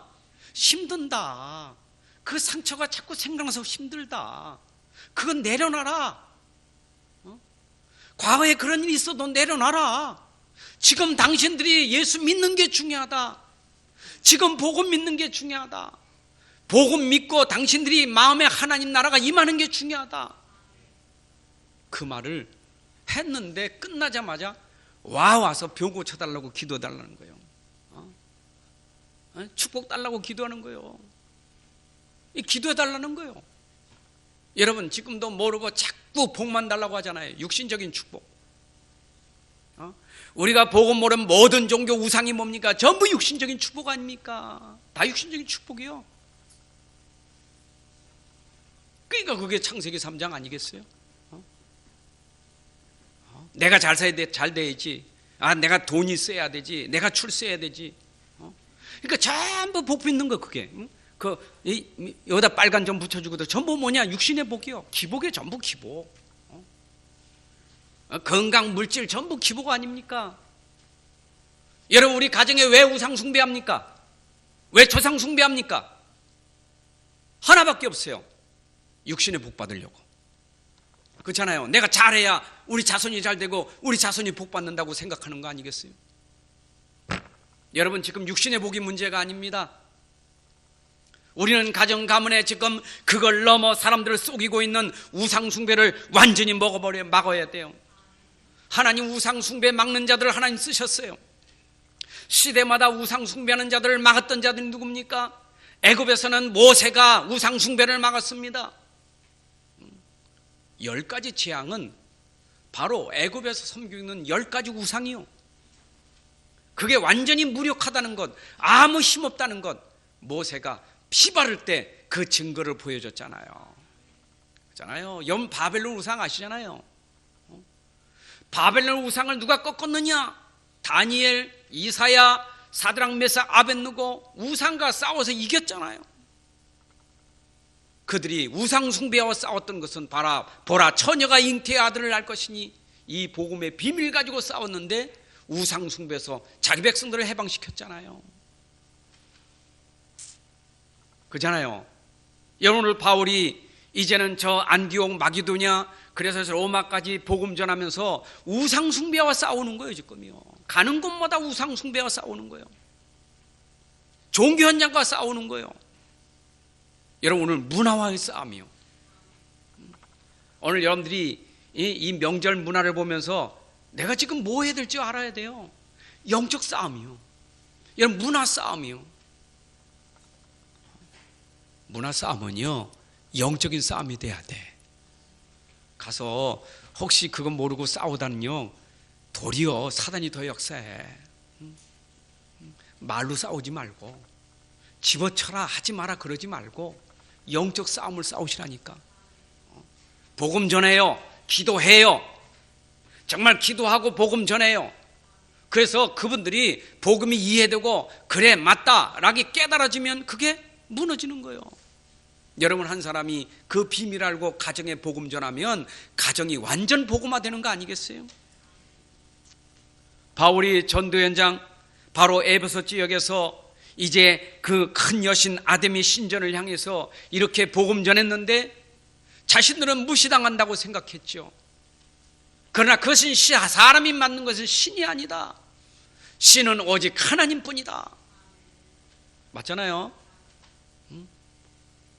힘든다. 그 상처가 자꾸 생각나서 힘들다. 그건 내려놔라. 과거에 그런 일이 있어도 내려놔라. 지금 당신들이 예수 믿는 게 중요하다. 지금 복음 믿는 게 중요하다. 복음 믿고 당신들이 마음에 하나님 나라가 임하는 게 중요하다. 그 말을 했는데 끝나자마자 와서 병 고쳐달라고 기도해달라는 거예요. 축복 달라고 기도하는 거예요. 기도해달라는 거예요. 여러분 지금도 모르고 자꾸 복만 달라고 하잖아요. 육신적인 축복. 우리가 복음 모르면 모든 종교 우상이 뭡니까? 전부 육신적인 축복 아닙니까? 다 육신적인 축복이요. 그러니까 그게 창세기 3장 아니겠어요? 내가 잘 살아야 돼, 잘 돼야지. 내가 돈이 있어야 되지. 내가 출세해야 되지. 그러니까 전부 복 빚는 거 그게. 여기다 빨간 점 붙여주고도 전부 뭐냐? 육신의 복이요. 기복에 전부 기복. 건강, 물질 전부 기복 아닙니까? 여러분 우리 가정에 왜 우상 숭배합니까? 왜 조상 숭배합니까? 하나밖에 없어요. 육신의 복 받으려고. 그렇잖아요. 내가 잘해야 우리 자손이 잘 되고 우리 자손이 복 받는다고 생각하는 거 아니겠어요? 여러분 지금 육신의 복이 문제가 아닙니다. 우리는 가정 가문에 지금 그걸 넘어 사람들을 속이고 있는 우상 숭배를 완전히 막아야 돼요. 하나님 우상 숭배 막는 자들을 하나님 쓰셨어요. 시대마다 우상 숭배하는 자들을 막았던 자들이 누굽니까? 애굽에서는 모세가 우상 숭배를 막았습니다. 10가지 재앙은 바로 애굽에서 섬기고 있는 10가지 우상이요. 그게 완전히 무력하다는 것, 아무 힘없다는 것, 모세가 피 바를 때 그 증거를 보여줬잖아요. 잖아요. 여러분 바벨론 우상 아시잖아요. 바벨론 우상을 누가 꺾었느냐? 다니엘, 이사야, 사드락, 메삭, 아벳느고 우상과 싸워서 이겼잖아요. 그들이 우상 숭배와 싸웠던 것은 보라 처녀가 잉태의 아들을 낳을 것이니 이 복음의 비밀 가지고 싸웠는데 우상 숭배에서 자기 백성들을 해방시켰잖아요. 그잖아요. 여러분 오늘 바울이 이제는 저 안디옥 마기도냐 그래서 로마까지 복음 전하면서 우상 숭배와 싸우는 거예요. 지금요. 가는 곳마다 우상 숭배와 싸우는 거예요. 종교 현장과 싸우는 거예요. 여러분 오늘 문화와의 싸움이요. 오늘 여러분들이 이 명절 문화를 보면서 내가 지금 뭐 해야 될지 알아야 돼요. 영적 싸움이요. 여러분 문화 싸움이요. 문화 싸움은요 영적인 싸움이 돼야 돼. 가서 혹시 그건 모르고 싸우다는요 도리어 사단이 더 역사해. 말로 싸우지 말고 집어쳐라 하지 마라 그러지 말고 영적 싸움을 싸우시라니까. 복음 전해요. 기도해요. 정말 기도하고 복음 전해요. 그래서 그분들이 복음이 이해되고 그래 맞다라고 깨달아지면 그게 무너지는 거예요. 여러분 한 사람이 그 비밀 알고 가정에 복음 전하면 가정이 완전 복음화되는 거 아니겠어요? 바울이 전도 현장 바로 에베소 지역에서 이제 그 큰 여신 아데미 신전을 향해서 이렇게 복음 전했는데 자신들은 무시당한다고 생각했죠. 그러나 그것은 사람이 만든 것은 신이 아니다. 신은 오직 하나님뿐이다. 맞잖아요.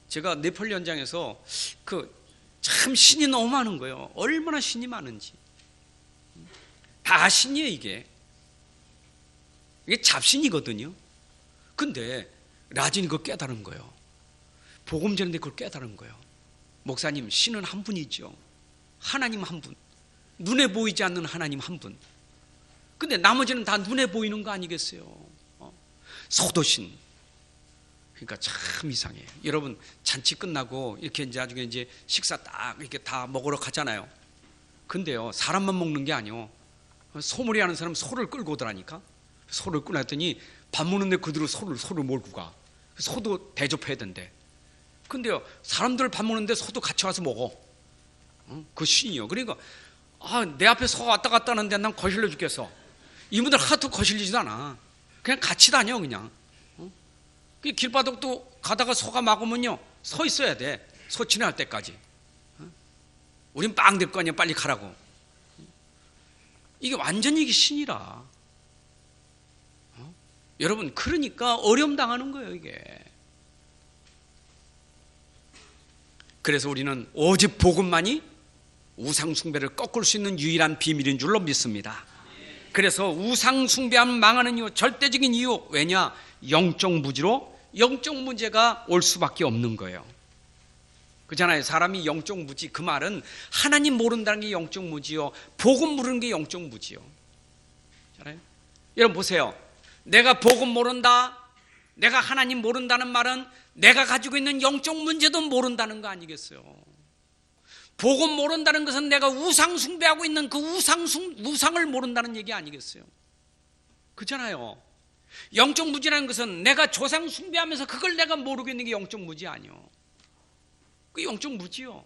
제가 네팔 현장에서 참 신이 너무 많은 거예요. 얼마나 신이 많은지. 다 신이에요 이게. 이게 잡신이거든요. 근데 라진이 그걸 깨달은 거예요. 복음 전인데 그걸 깨달은 거예요. 목사님 신은 한 분이죠. 하나님 한 분. 눈에 보이지 않는 하나님 한 분. 근데 나머지는 다 눈에 보이는 거 아니겠어요? 소도신. 그러니까 참 이상해요. 여러분 잔치 끝나고 이렇게 이제 나중에 이제 식사 딱 이렇게 다 먹으러 가잖아요. 근데요 사람만 먹는 게 아니요. 소머리 하는 사람 소를 끌고 오더라니까. 소를 끌고 왔더니 밥 먹는데 그대로 소를 몰고 가. 소도 대접해야 된대. 근데요 사람들 밥 먹는데 소도 같이 와서 먹어. 그 신이요. 그러니까 내 앞에 소가 왔다 갔다 하는데 난 거실려 죽겠어. 이분들 하도 거실리지도 않아. 그냥 같이 다녀 그냥. 길바닥도 가다가 소가 막으면요 서 있어야 돼. 소 지나갈 때까지. 우린 빵 될 거 아니야. 빨리 가라고. 이게 완전히 이게 신이라. 여러분 그러니까 어려움 당하는 거예요 이게. 그래서 우리는 오직 복음만이 우상 숭배를 꺾을 수 있는 유일한 비밀인 줄로 믿습니다. 그래서 우상 숭배하면 망하는 이유, 절대적인 이유. 왜냐? 영적 무지로 영적 문제가 올 수밖에 없는 거예요. 그렇잖아요. 사람이 영적 무지, 그 말은 하나님 모른다는 게 영적 무지요, 복음 모르는 게 영적 무지요. 그렇잖아요. 여러분 보세요. 내가 복음 모른다, 내가 하나님 모른다는 말은 내가 가지고 있는 영적 문제도 모른다는 거 아니겠어요? 복음 모른다는 것은 내가 우상 숭배하고 있는 그 우상을 모른다는 얘기 아니겠어요? 그렇잖아요. 영적 무지라는 것은 내가 조상 숭배하면서 그걸 내가 모르고 있는 게 영적 무지 아니요. 그 영적 무지요.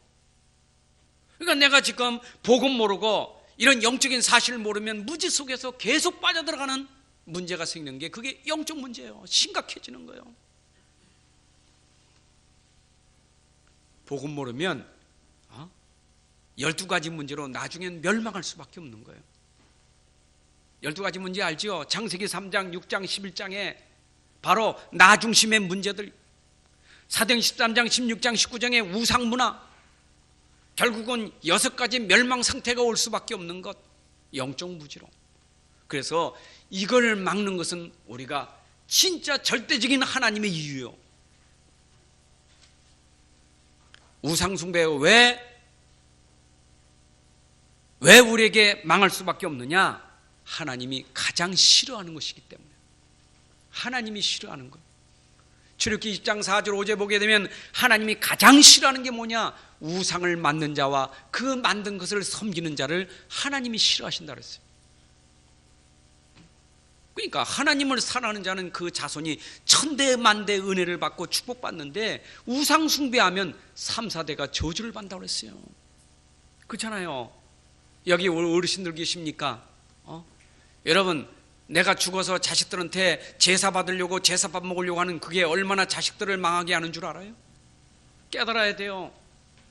그러니까 내가 지금 복음 모르고 이런 영적인 사실을 모르면 무지 속에서 계속 빠져들어가는 문제가 생기는 게 그게 영적 문제예요. 심각해지는 거예요. 복음 모르면 12가지 문제로 나중엔 멸망할 수밖에 없는 거예요. 12가지 문제 알죠? 창세기 3장, 6장, 11장에 바로 나 중심의 문제들, 사도행 13장, 16장, 19장의 우상문화, 결국은 6가지 멸망 상태가 올 수밖에 없는 것, 영적 무지로. 그래서 이걸 막는 것은 우리가 진짜 절대적인 하나님의 이유요. 우상숭배 왜 우리에게 망할 수밖에 없느냐? 하나님이 가장 싫어하는 것이기 때문에. 하나님이 싫어하는 것. 출애굽기 20장 4절 5절 보게 되면 하나님이 가장 싫어하는 게 뭐냐? 우상을 만든 자와 그 만든 것을 섬기는 자를 하나님이 싫어하신다 그랬어요. 그러니까 하나님을 사랑하는 자는 그 자손이 천대만대 은혜를 받고 축복받는데 우상 숭배하면 3, 4대가 저주를 받는다고 그랬어요. 그렇잖아요. 여기 어르신들 계십니까? 여러분, 내가 죽어서 자식들한테 제사 받으려고 제사밥 먹으려고 하는 그게 얼마나 자식들을 망하게 하는 줄 알아요? 깨달아야 돼요.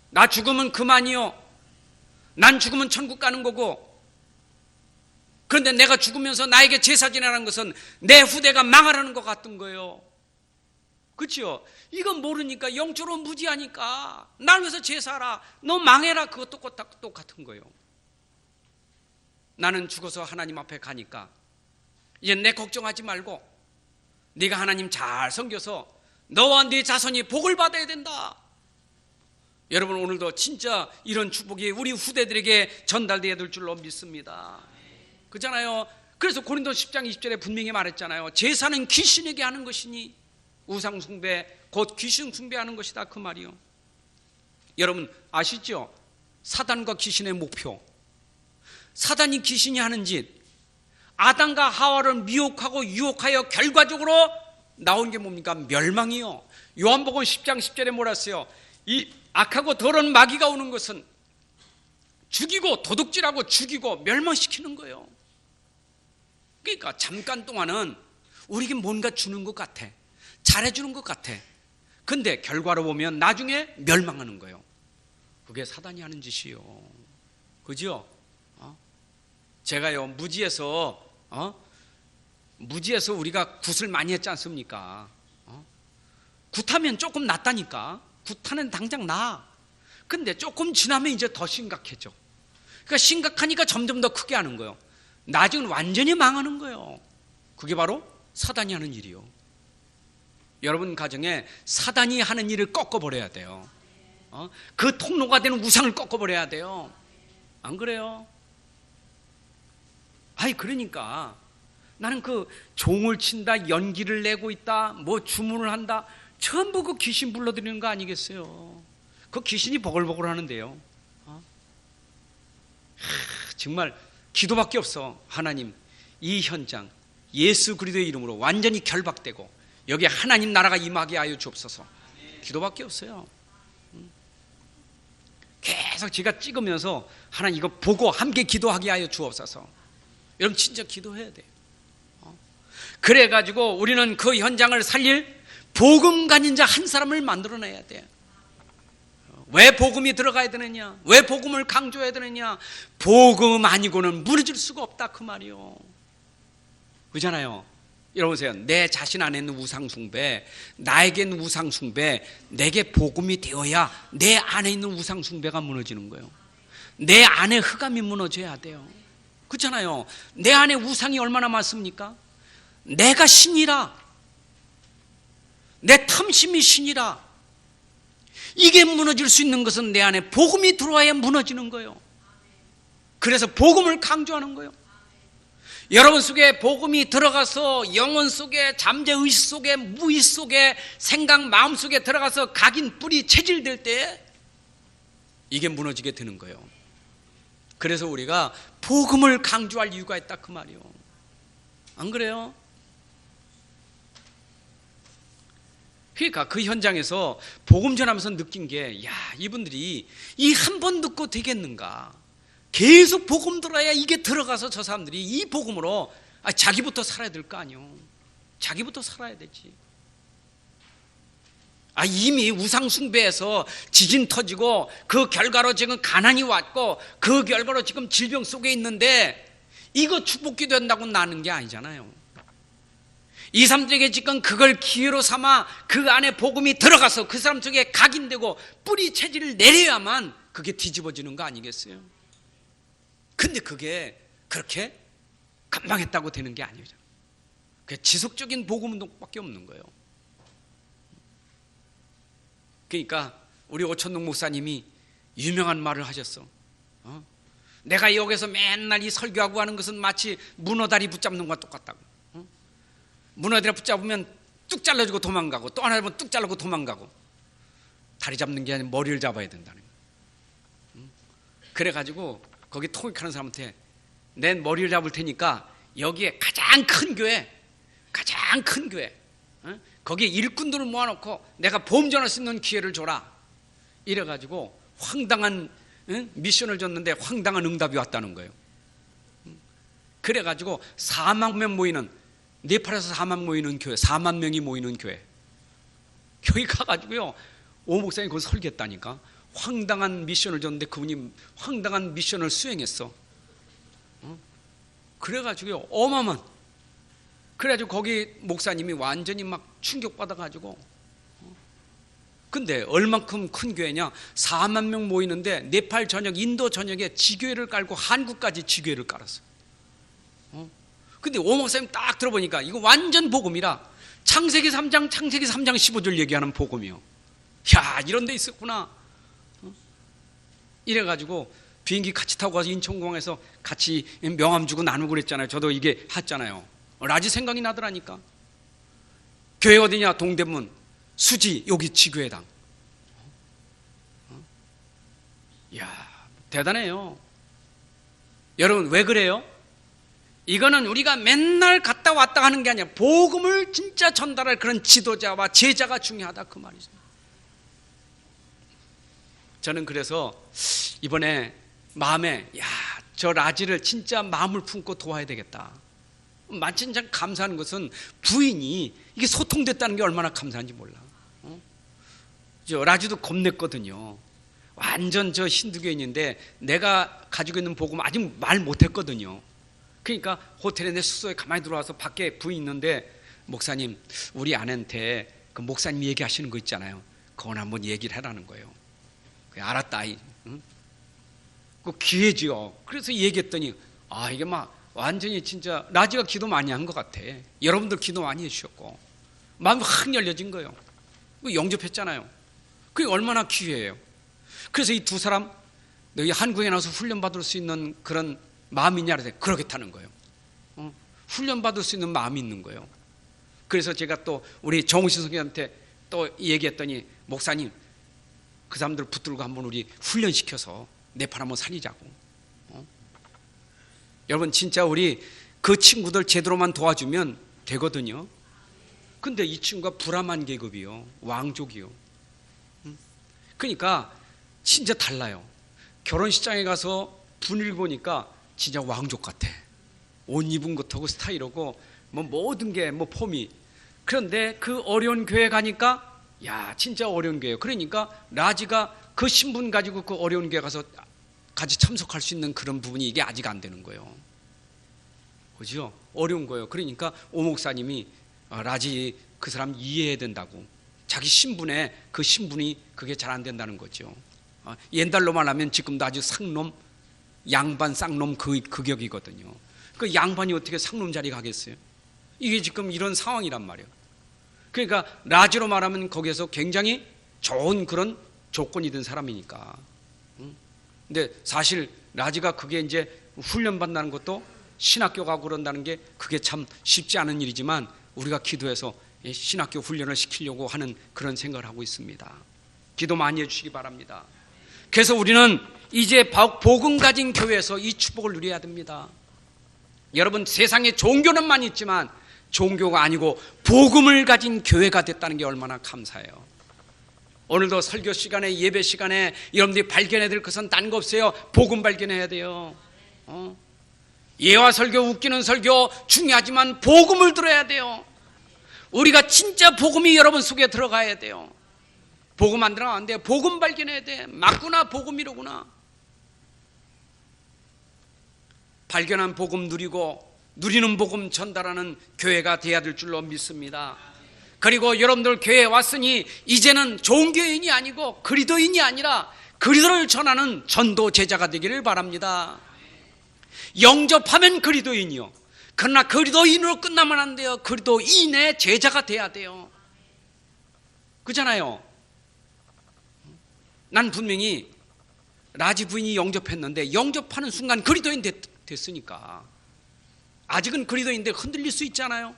나 죽으면 그만이요. 난 죽으면 천국 가는 거고, 그런데 내가 죽으면서 나에게 제사 지내라는 것은 내 후대가 망하라는 것 같은 거예요. 그렇죠? 이건 모르니까, 영적으로 무지하니까 날 위해서 제사하라, 너 망해라, 그것도 똑같은 거예요. 나는 죽어서 하나님 앞에 가니까 이제 내 걱정하지 말고 네가 하나님 잘 섬겨서 너와 네 자손이 복을 받아야 된다. 여러분, 오늘도 진짜 이런 축복이 우리 후대들에게 전달되어야 될 줄로 믿습니다. 그렇잖아요. 그래서 고린도 10장 20절에 분명히 말했잖아요. 제사는 귀신에게 하는 것이니 우상 숭배 곧 귀신 숭배하는 것이다, 그 말이요. 여러분 아시죠? 사단과 귀신의 목표, 사단이 귀신이 하는 짓, 아담과 하와를 미혹하고 유혹하여 결과적으로 나온 게 뭡니까? 멸망이요. 요한복음 10장 10절에 뭐라 했어요? 이 악하고 더러운 마귀가 오는 것은 죽이고 도둑질하고 죽이고 멸망시키는 거예요. 그러니까 잠깐 동안은 우리에게 뭔가 주는 것 같아, 잘해주는 것 같아. 근데 결과로 보면 나중에 멸망하는 거예요. 그게 사단이 하는 짓이요. 그죠? 제가요, 무지에서 우리가 굿을 많이 했지 않습니까? 굿하면 조금 낫다니까. 굿하는 당장 나. 근데 조금 지나면 이제 더 심각해져. 그러니까 심각하니까 점점 더 크게 하는 거예요. 나중에 완전히 망하는 거예요. 그게 바로 사단이 하는 일이요. 여러분 가정에 사단이 하는 일을 꺾어버려야 돼요. 그 통로가 되는 우상을 꺾어버려야 돼요. 안 그래요? 그러니까 나는 그 종을 친다, 연기를 내고 있다, 뭐 주문을 한다, 전부 그 귀신 불러들이는 거 아니겠어요? 그 귀신이 버글버글 하는데요. 정말 기도밖에 없어. 하나님, 이 현장 예수 그리스도의 이름으로 완전히 결박되고 여기에 하나님 나라가 임하게 하여 주옵소서. 기도밖에 없어요. 계속 제가 찍으면서 하나님 이거 보고 함께 기도하게 하여 주옵소서. 여러분 진짜 기도해야 돼요. 그래가지고 우리는 그 현장을 살릴 복음 가진 자 한 사람을 만들어내야 돼요. 왜 복음이 들어가야 되느냐? 왜 복음을 강조해야 되느냐? 복음 아니고는 무너질 수가 없다, 그 말이요. 그렇잖아요. 여러분 보세요. 내 자신 안에 있는 우상숭배, 나에게 있는 우상숭배, 내게 복음이 되어야 내 안에 있는 우상숭배가 무너지는 거예요. 내 안에 흑암이 무너져야 돼요. 그렇잖아요. 내 안에 우상이 얼마나 많습니까? 내가 신이라, 내 탐심이 신이라, 이게 무너질 수 있는 것은 내 안에 복음이 들어와야 무너지는 거예요. 그래서 복음을 강조하는 거예요. 여러분 속에 복음이 들어가서 영혼 속에, 잠재의식 속에, 무의식 속에, 생각, 마음 속에 들어가서 각인, 뿌리, 체질될 때 이게 무너지게 되는 거예요. 그래서 우리가 복음을 강조할 이유가 있다, 그 말이요. 안 그래요? 그러니까 그 현장에서 복음 전하면서 느낀 게, 야, 이분들이 이 한 번 듣고 되겠는가? 계속 복음 들어야 이게 들어가서 저 사람들이 이 복음으로 자기부터 살아야 될 거 아니요. 자기부터 살아야 되지. 이미 우상 숭배에서 지진 터지고 그 결과로 지금 가난이 왔고 그 결과로 지금 질병 속에 있는데 이거 축복이 된다고 나는 게 아니잖아요. 이 사람들에게 지금 그걸 기회로 삼아 그 안에 복음이 들어가서 그 사람 속에 각인되고 뿌리 체질을 내려야만 그게 뒤집어지는 거 아니겠어요? 근데 그게 그렇게 금방 했다고 되는 게 아니죠. 그게 지속적인 복음 운동밖에 없는 거예요. 그러니까 우리 오천동 목사님이 유명한 말을 하셨어. 내가 여기서 맨날 이 설교하고 하는 것은 마치 문어다리 붙잡는 것과 똑같다고. 문어다리 붙잡으면 뚝 잘라주고 도망가고, 또 하나 잡으면 뚝 잘라고 도망가고. 다리 잡는 게 아니라 머리를 잡아야 된다는 거예요. 그래가지고 거기 통역하는 사람한테 내 머리를 잡을 테니까 여기에 가장 큰 교회, 거기에 일꾼들을 모아놓고 내가 보험 전할 수 있는 기회를 줘라. 이래가지고 황당한 미션을 줬는데 황당한 응답이 왔다는 거예요. 그래가지고 4만 명 모이는, 네팔에서 4만 모이는 교회, 4만 명이 모이는 교회, 거기 가가지고요, 오 목사님이 거기 설교했다니까. 황당한 미션을 줬는데 그분이 황당한 미션을 수행했어. 그래가지고요, 어마어마한. 그래가지고 거기 목사님이 완전히 막 충격받아가지고. 근데 얼만큼 큰 교회냐? 4만 명 모이는데 네팔 전역, 인도 전역에 지교회를 깔고 한국까지 지교회를 깔았어. 근데 오 목사님 딱 들어보니까 이거 완전 복음이라. 창세기 3장 15절 얘기하는 복음이요. 야, 이런 데 있었구나. 이래가지고 비행기 같이 타고 가서 인천공항에서 같이 명함 주고 나누고 그랬잖아요. 저도 이게 했잖아요. 라지 생각이 나더라니까. 교회 어디냐? 동대문 수지, 여기 지교회당. 이야, 대단해요. 여러분, 왜 그래요? 이거는 우리가 맨날 갔다 왔다 하는 게 아니라 복음을 진짜 전달할 그런 지도자와 제자가 중요하다, 그 말이죠. 저는 그래서 이번에 마음에, 야, 저 라지를 진짜 마음을 품고 도와야 되겠다. 만천장 감사하는 것은 부인이 이게 소통됐다는 게 얼마나 감사한지 몰라. 저 라지도 겁냈거든요. 완전 저 힌두교인인데 내가 가지고 있는 복음 아직 말 못했거든요. 그러니까 호텔에 내 숙소에 가만히 들어와서 밖에 부인 있는데, 목사님, 우리 아내한테 그 목사님 얘기하시는 거 있잖아요. 그건 한번 얘기를 해라는 거예요. 그래, 알았다. 응? 그 기회지요. 그래서 얘기했더니, 아, 이게 막 완전히 진짜 라지가 기도 많이 한 것 같아. 여러분들 기도 많이 해주셨고 마음이 확 열려진 거예요. 영접했잖아요. 그게 얼마나 기회예요. 그래서 이 두 사람, 너희 한국에 나와서 훈련받을 수 있는 그런 마음이 있냐? 그러겠다는 거예요. 훈련받을 수 있는 마음이 있는 거예요. 그래서 제가 또 우리 정우신 선생님한테 또 얘기했더니, 목사님, 그 사람들 붙들고 한번 우리 훈련시켜서 네팔 한번 살리자고. 여러분, 진짜 우리 그 친구들 제대로만 도와주면 되거든요. 근데 이 친구가 브라만 계급이요, 왕족이요. 그러니까 진짜 달라요. 결혼식장에 가서 분위기 보니까 진짜 왕족 같아. 옷 입은 것하고 스타일하고 뭐 모든 게 뭐 폼이. 그런데 그 어려운 교회 가니까, 야, 진짜 어려운 교회. 그러니까 라지가 그 신분 가지고 그 어려운 교회 가서 같이 참석할 수 있는 그런 부분이 이게 아직 안 되는 거예요. 그죠? 어려운 거예요. 그러니까 오 목사님이 라지 그 사람 이해해야 된다고. 자기 신분에 그 신분이 그게 잘 안 된다는 거죠. 옛날로 말하면 지금도 아주 상놈, 양반 쌍놈 그 격이거든요. 그 양반이 어떻게 상놈 자리 가겠어요? 이게 지금 이런 상황이란 말이에요. 그러니까 라지로 말하면 거기에서 굉장히 좋은 그런 조건이 된 사람이니까. 근데 사실 라지가 그게 이제 훈련받는다는 것도 신학교 가고 그런다는 게 그게 참 쉽지 않은 일이지만, 우리가 기도해서 신학교 훈련을 시키려고 하는 그런 생각을 하고 있습니다. 기도 많이 해주시기 바랍니다. 그래서 우리는 이제 복음 가진 교회에서 이 축복을 누려야 됩니다. 여러분, 세상에 종교는 많이 있지만 종교가 아니고 복음을 가진 교회가 됐다는 게 얼마나 감사해요. 오늘도 설교 시간에, 예배 시간에 여러분들이 발견해야 될 것은 딴 거 없어요. 복음 발견해야 돼요. 예화 설교, 웃기는 설교 중요하지만 복음을 들어야 돼요. 우리가 진짜 복음이 여러분 속에 들어가야 돼요. 복음 안 들어가면 안 돼요. 복음 발견해야 돼. 맞구나, 복음이로구나. 발견한 복음 누리고 누리는 복음 전달하는 교회가 돼야 될 줄로 믿습니다. 그리고 여러분들 교회에 왔으니 이제는 종교인이 아니고 그리스도인이 아니라 그리스도를 전하는 전도 제자가 되기를 바랍니다. 영접하면 그리스도인이요. 그러나 그리스도인으로 끝나면 안 돼요. 그리스도인의 제자가 돼야 돼요. 그렇잖아요. 난 분명히 라지 부인이 영접했는데 영접하는 순간 그리스도인 됐으니까. 아직은 그리스도인인데 흔들릴 수 있잖아요.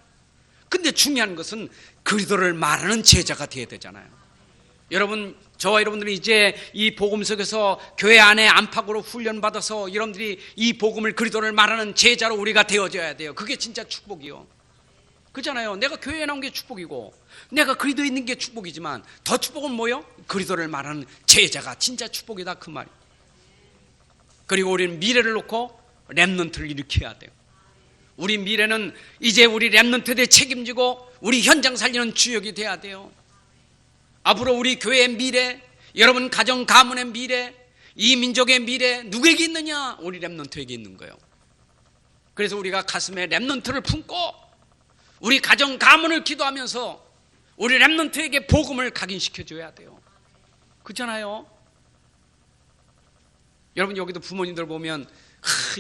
근데 중요한 것은 그리스도를 말하는 제자가 되어야 되잖아요. 여러분, 저와 여러분들이 이제 이 복음 속에서 교회 안에 안팎으로 훈련받아서 여러분들이 이 복음을 그리스도를 말하는 제자로 우리가 되어져야 돼요. 그게 진짜 축복이요. 그렇잖아요. 내가 교회에 나온 게 축복이고 내가 그리스도에 있는 게 축복이지만 더 축복은 뭐요? 그리스도를 말하는 제자가 진짜 축복이다, 그 말이에요. 그리고 우리는 미래를 놓고 렘넌트를 일으켜야 돼요. 우리 미래는 이제 우리 렘넌트들이 책임지고 우리 현장 살리는 주역이 돼야 돼요. 앞으로 우리 교회의 미래, 여러분 가정 가문의 미래, 이 민족의 미래 누구에게 있느냐? 우리 렘넌트에게 있는 거예요. 그래서 우리가 가슴에 렘넌트를 품고 우리 가정 가문을 기도하면서 우리 렘넌트에게 복음을 각인시켜줘야 돼요. 그렇잖아요. 여러분 여기도 부모님들 보면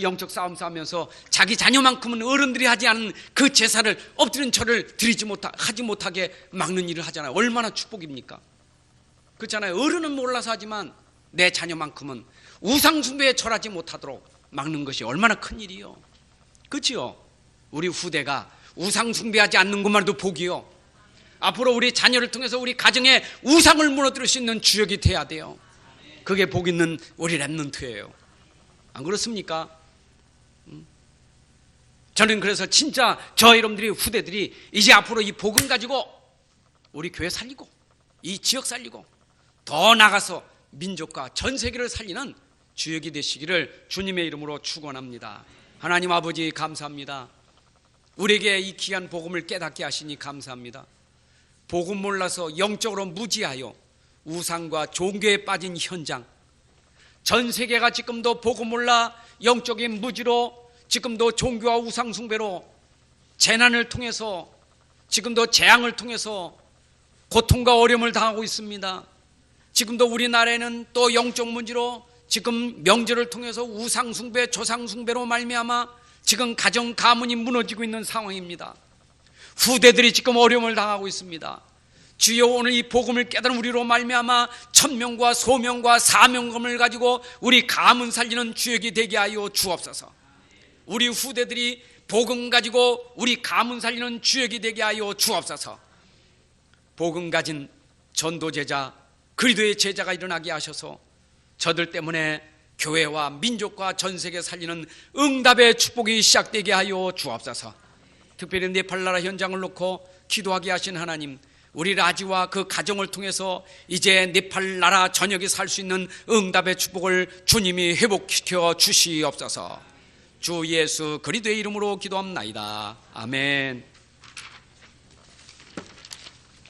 영적 싸움 싸우면서 자기 자녀만큼은 어른들이 하지 않은 그 제사를 엎드린 절을 하지 못하게 막는 일을 하잖아요. 얼마나 축복입니까? 그렇잖아요. 어른은 몰라서 하지만 내 자녀만큼은 우상숭배에 절하지 못하도록 막는 것이 얼마나 큰 일이요. 그렇지요. 우리 후대가 우상숭배하지 않는 것만 해도 복이요. 앞으로 우리 자녀를 통해서 우리 가정에 우상을 무너뜨릴 수 있는 주역이 돼야 돼요. 그게 복 있는 우리 렘넌트예요. 안 그렇습니까? 저는 그래서 진짜 저 여러분들이 후대들이 이제 앞으로 이 복음 가지고 우리 교회 살리고 이 지역 살리고 더 나가서 민족과 전 세계를 살리는 주역이 되시기를 주님의 이름으로 축원합니다. 하나님 아버지 감사합니다. 우리에게 이 귀한 복음을 깨닫게 하시니 감사합니다. 복음 몰라서 영적으로 무지하여 우상과 종교에 빠진 현장, 전 세계가 지금도 복음 몰라 영적인 무지로 지금도 종교와 우상 숭배로 재난을 통해서 지금도 재앙을 통해서 고통과 어려움을 당하고 있습니다. 지금도 우리나라에는 또 영적 문제로 지금 명절을 통해서 우상 숭배, 조상 숭배로 말미암아 지금 가정 가문이 무너지고 있는 상황입니다. 후대들이 지금 어려움을 당하고 있습니다. 주여 오늘 이 복음을 깨달은 우리로 말미암아 천명과 소명과 사명감을 가지고 우리 가문 살리는 주역이 되게 하여 주옵소서. 우리 후대들이 복음 가지고 우리 가문 살리는 주역이 되게 하여 주옵소서. 복음 가진 전도제자 그리스도의 제자가 일어나게 하셔서 저들 때문에 교회와 민족과 전세계 살리는 응답의 축복이 시작되게 하여 주옵소서. 특별히 네팔 나라 현장을 놓고 기도하게 하신 하나님, 우리 라지와 그 가정을 통해서 이제 네팔 나라 전역에 살 수 있는 응답의 축복을 주님이 회복시켜 주시옵소서. 주 예수 그리스도의 이름으로 기도합나이다. 아멘.